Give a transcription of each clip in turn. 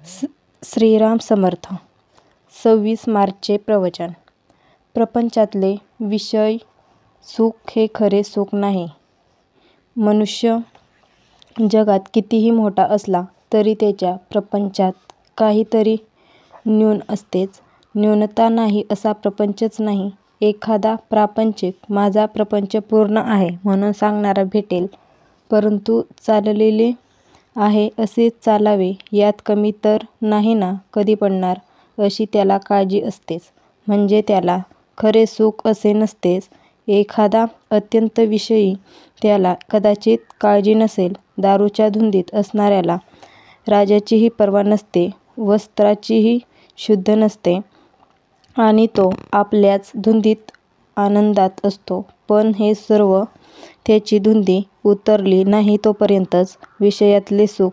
श्रीराम समर्थ. 26 मार्चचे प्रवचन. प्रपंचातले विषय सुख हे खरे सुख नाही. मनुष्य जगात कितीही मोठा असला तरी त्याच्या प्रपंचात काहीतरी न्यून असतेच. न्यूनता नाही असा प्रपंचच नाही. एखादा प्रापंचिक माझा प्रपंच पूर्ण आहे म्हणून सांगणारा भेटेल, परंतु चाललेले आहे असेच चालावे यात कमी तर नाही ना कधी पडणार, अशी त्याला काळजी असतेच. म्हणजे त्याला खरे सुख असे नसतेच. एखादा अत्यंत विषयी त्याला कदाचित काळजी नसेल. दारूच्या धुंदीत असणाऱ्याला राज्याचीही पर्वा नसते, वस्त्राचीही शुद्ध नसते आणि तो आपल्याच धुंदीत आनंदात असतो. पण हे सर्व त्याची धुंदी उतरली नाही तोपर्यंतच. विषयातले सुख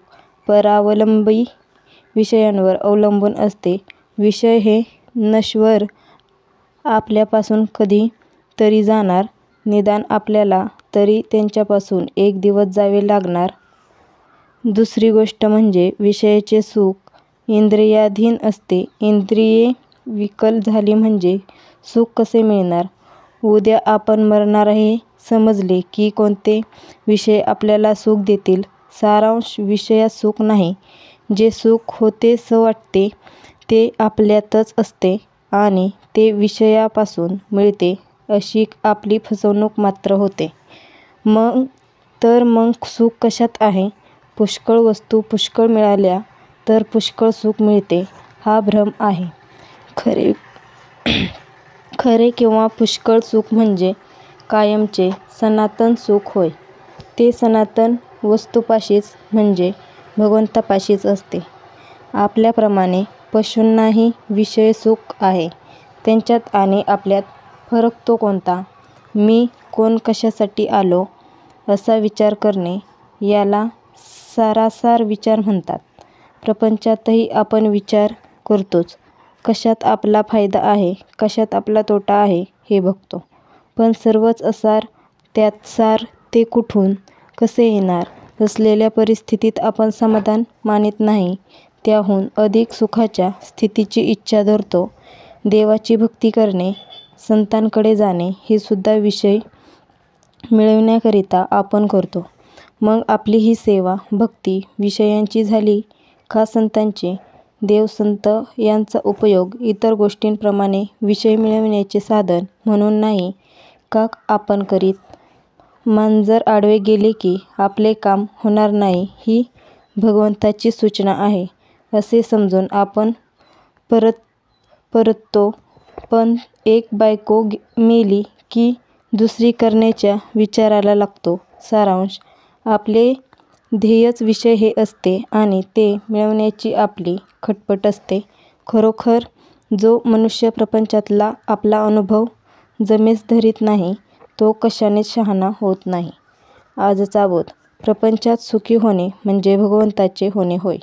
परावलंबी विषयांवर अवलंबून असते. विषय हे नश्वर, आपल्यापासून कधी तरी जाणार, निदान आपल्याला तरी त्यांच्यापासून एक दिवस जावे लागणार. दुसरी गोष्ट म्हणजे विषयाचे सुख इंद्रियाधीन असते. इंद्रिये विकल झाली म्हणजे सुख कसे मिळणार? उद्या आपण मरणार हे समजले की कोणते विषय आपल्याला सुख देतील? सारांश, विषयात सुख नाही. जे सुख होतेस वाटते ते आपल्यातच असते आणि ते विषयापासून मिळते अशी आपली फसवणूक मात्र होते. मग सुख कशात आहे? पुष्कळ वस्तू पुष्कळ मिळाल्या तर पुष्कळ सुख मिळते हा भ्रम आहे. खरे किंवा पुष्कळ सुख म्हणजे कायमचे सनातन सुख होय. ते सनातन वस्तूपाशीच म्हणजे भगवंतापाशीच असते. आपल्याप्रमाणे पशूंनाही विषय सुख आहे. त्यांच्यात आणि आपल्यात फरक तो कोणता? मी कोण, कशासाठी आलो, असा विचार करणे याला सारासार विचार म्हणतात. प्रपंचातही आपण विचार करतोच. कशात आपला फायदा आहे, कशात आपला तोटा आहे हे बघतो. पण सर्वच असार त्यात सार ते कुठून, कसे येणार? असलेल्या परिस्थितीत आपण समाधान मानीत नाही. त्याहून अधिक सुखाच्या स्थितीची इच्छा धरतो. देवाची भक्ती करणे, संतांकडे जाणे हे सुद्धा विषय मिळविण्याकरिता आपण करतो. मग आपली ही सेवा, भक्ती विषयांची झाली का संतांची? देव, संत यांचा उपयोग इतर गोष्टींप्रमाणे विषय मिळविण्याचे साधन म्हणून नाही का आपण करीत? मांजर आडवे गेले की आपले काम होणार नाही ही भगवंताची सूचना आहे असे समजून आपण परततो. पण एक बायको मेली की दुसरी करण्याच्या विचाराला लागतो. सारांश, आपले ध्येयच विषय हे असते आणि ते मिळवण्याची आपली खटपट असते. खरोखर जो मनुष्य प्रपंचातला आपला अनुभव जमेस धरीत नाही तो कशानेच शहाणा होत नाही. आजचा बोध. प्रपंचात सुखी होणे म्हणजे भगवंताचे होणे होय.